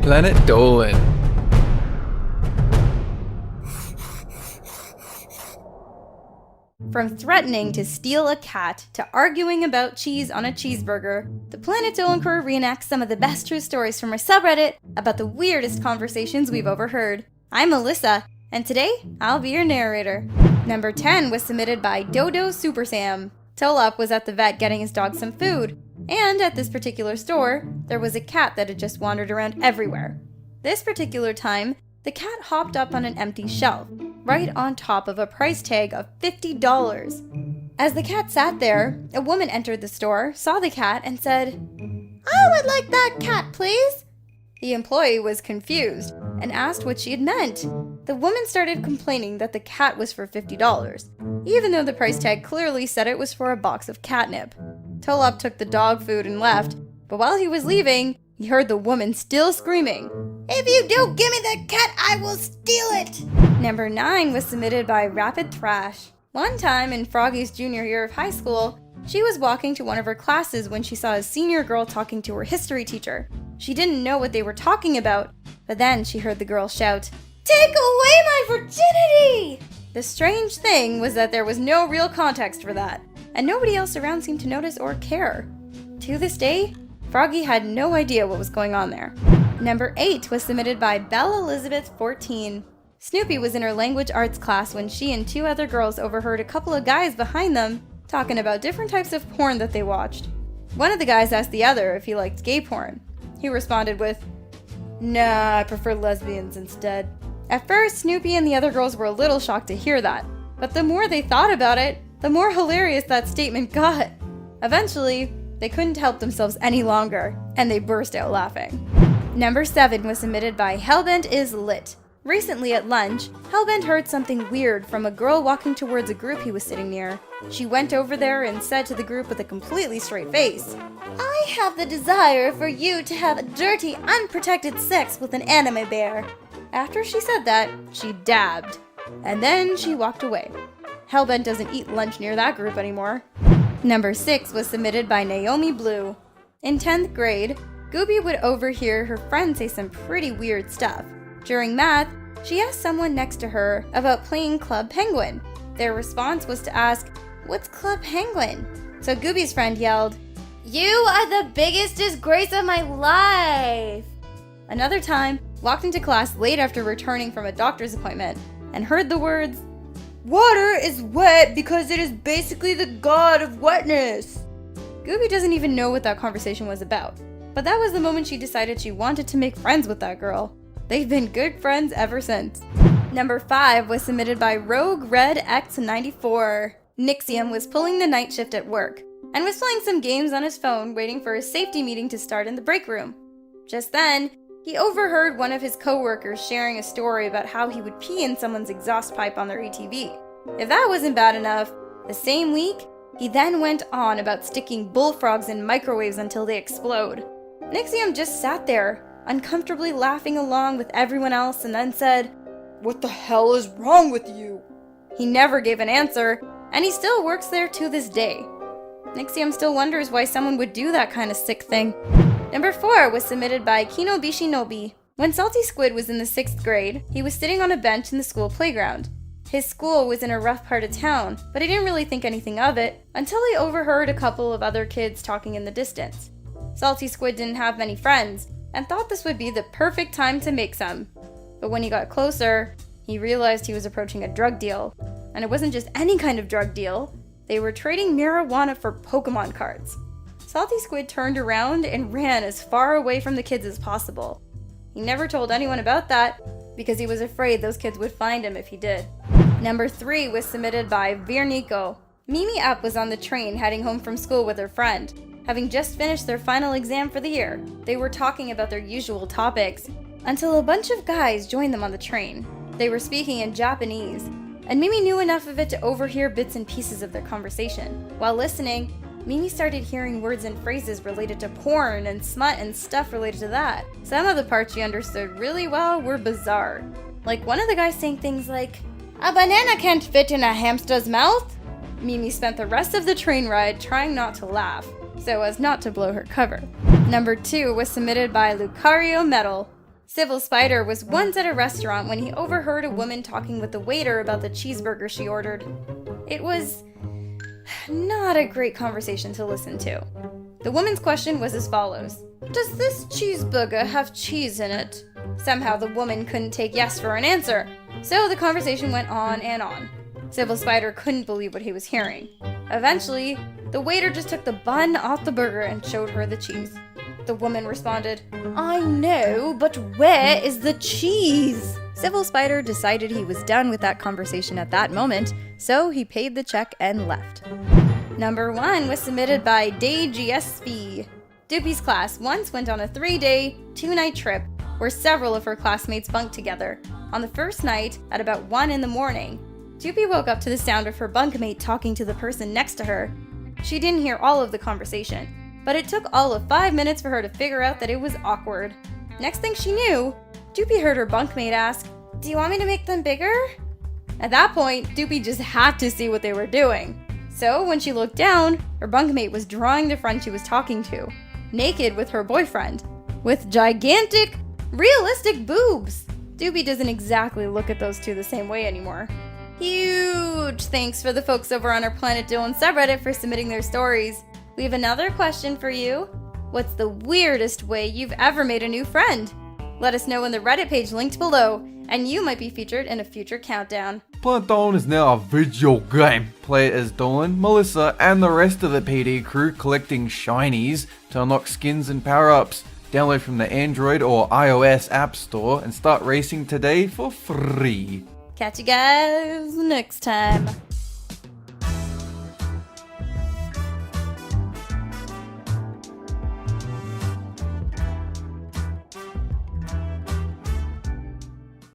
Planet Dolan. From threatening to steal a cat to arguing about cheese on a cheeseburger, the Planet Dolan crew reenacts some of the best true stories from our subreddit about the weirdest conversations we've overheard. I'm Alyssa, and today I'll be your narrator. Number 10 was submitted by Dodo Super Sam. Tarrell was at the vet getting his dog some food, and at this particular store, there was a cat that had just wandered around everywhere. This particular time, the cat hopped up on an empty shelf, right on top of a price tag of $50. As the cat sat there, a woman entered the store, saw the cat, and said, "I would like that cat, please." The employee was confused and asked what she had meant. The woman started complaining that the cat was for $50, even though the price tag clearly said it was for a box of catnip. Tarrell took the dog food and left, but while he was leaving, he heard the woman still screaming, "If you don't give me the cat, I will steal it!" Number 9 was submitted by Rapid Thrash. One time in Froggy's junior year of high school, she was walking to one of her classes when she saw a senior girl talking to her history teacher. She didn't know what they were talking about, but then she heard the girl shout, "Take away my virginity!" The strange thing was that there was no real context for that, and nobody else around seemed to notice or care. To this day, Froggy had no idea what was going on there. Number 8 was submitted by Belle Elizabeth 14. Snoopy was in her language arts class when she and 2 other girls overheard a couple of guys behind them talking about different types of porn that they watched. One of the guys asked the other if he liked gay porn. He responded with, "Nah, I prefer lesbians instead." At first, Snoopy and the other girls were a little shocked to hear that, but the more they thought about it, the more hilarious that statement got. Eventually, they couldn't help themselves any longer, and they burst out laughing. Number 7 was submitted by Hellbent is Lit. Recently at lunch, Hellbent heard something weird from a girl walking towards a group he was sitting near. She went over there and said to the group with a completely straight face, "I have the desire for you to have dirty, unprotected sex with an anime bear." After she said that, she dabbed, and then she walked away. Hellbent doesn't eat lunch near that group anymore. Number 6 was submitted by Naomi Blue. In 10th grade, Gooby would overhear her friend say some pretty weird stuff. During math, she asked someone next to her about playing Club Penguin. Their response was to ask, "What's Club Penguin?" So Gooby's friend yelled, "You are the biggest disgrace of my life!" Another time, walked into class late after returning from a doctor's appointment and heard the words, "Water is wet because it is basically the god of wetness." Gooby doesn't even know what that conversation was about, but that was the moment she decided she wanted to make friends with that girl. They've been good friends ever since. Number 5 was submitted by Rogue Red X94. Nixium was pulling the night shift at work and was playing some games on his phone waiting for his safety meeting to start in the break room. Just then, he overheard one of his coworkers sharing a story about how he would pee in someone's exhaust pipe on their ATV. If that wasn't bad enough, the same week, he then went on about sticking bullfrogs in microwaves until they explode. Nixium just sat there, uncomfortably laughing along with everyone else, and then said, "What the hell is wrong with you?" He never gave an answer, and he still works there to this day. Nixium still wonders why someone would do that kind of sick thing. Number 4 was submitted by Kinobishi Nobi. When Salty Squid was in the 6th grade, he was sitting on a bench in the school playground. His school was in a rough part of town, but he didn't really think anything of it until he overheard a couple of other kids talking in the distance. Salty Squid didn't have many friends, and thought this would be the perfect time to make some. But when he got closer, he realized he was approaching a drug deal. And it wasn't just any kind of drug deal. They were trading marijuana for Pokemon cards. Salty Squid turned around and ran as far away from the kids as possible. He never told anyone about that because he was afraid those kids would find him if he did. Number 3 was submitted by Virnico. Mimi Up was on the train heading home from school with her friend. Having just finished their final exam for the year, they were talking about their usual topics until a bunch of guys joined them on the train. They were speaking in Japanese, and Mimi knew enough of it to overhear bits and pieces of their conversation. While listening, Mimi started hearing words and phrases related to porn and smut and stuff related to that. Some of the parts she understood really well were bizarre. Like one of the guys saying things like, "A banana can't fit in a hamster's mouth." Mimi spent the rest of the train ride trying not to laugh, so as not to blow her cover. Number 2 was submitted by Lucario Metal. Civil Spider was once at a restaurant when he overheard a woman talking with the waiter about the cheeseburger she ordered. It was not a great conversation to listen to. The woman's question was as follows: "Does this cheeseburger have cheese in it?" Somehow the woman couldn't take yes for an answer, so the conversation went on and on. Civil Spider couldn't believe what he was hearing. Eventually, the waiter just took the bun off the burger and showed her the cheese. The woman responded, "I know, but where is the cheese?" Civil Spider decided he was done with that conversation at that moment, so he paid the check and left. Number 1 was submitted by DayGSV. Doopy's class once went on a 3-day, 2-night trip where several of her classmates bunked together. On the first night, at about 1 in the morning, Doopy woke up to the sound of her bunkmate talking to the person next to her. She didn't hear all of the conversation, but it took all of 5 minutes for her to figure out that it was awkward. Next thing she knew, Doopy heard her bunkmate ask, "Do you want me to make them bigger?" At that point, Doopy just had to see what they were doing. So when she looked down, her bunkmate was drawing the friend she was talking to, naked with her boyfriend, with gigantic, realistic boobs. Doopy doesn't exactly look at those two the same way anymore. Huge thanks for the folks over on our Planet Dolan subreddit for submitting their stories. We have another question for you. What's the weirdest way you've ever made a new friend? Let us know in the Reddit page linked below, and you might be featured in a future countdown. Planet Dolan is now a video game. Play it as Dolan, Melissa, and the rest of the PD crew collecting shinies to unlock skins and power-ups. Download from the Android or iOS App Store and start racing today for free. Catch you guys next time.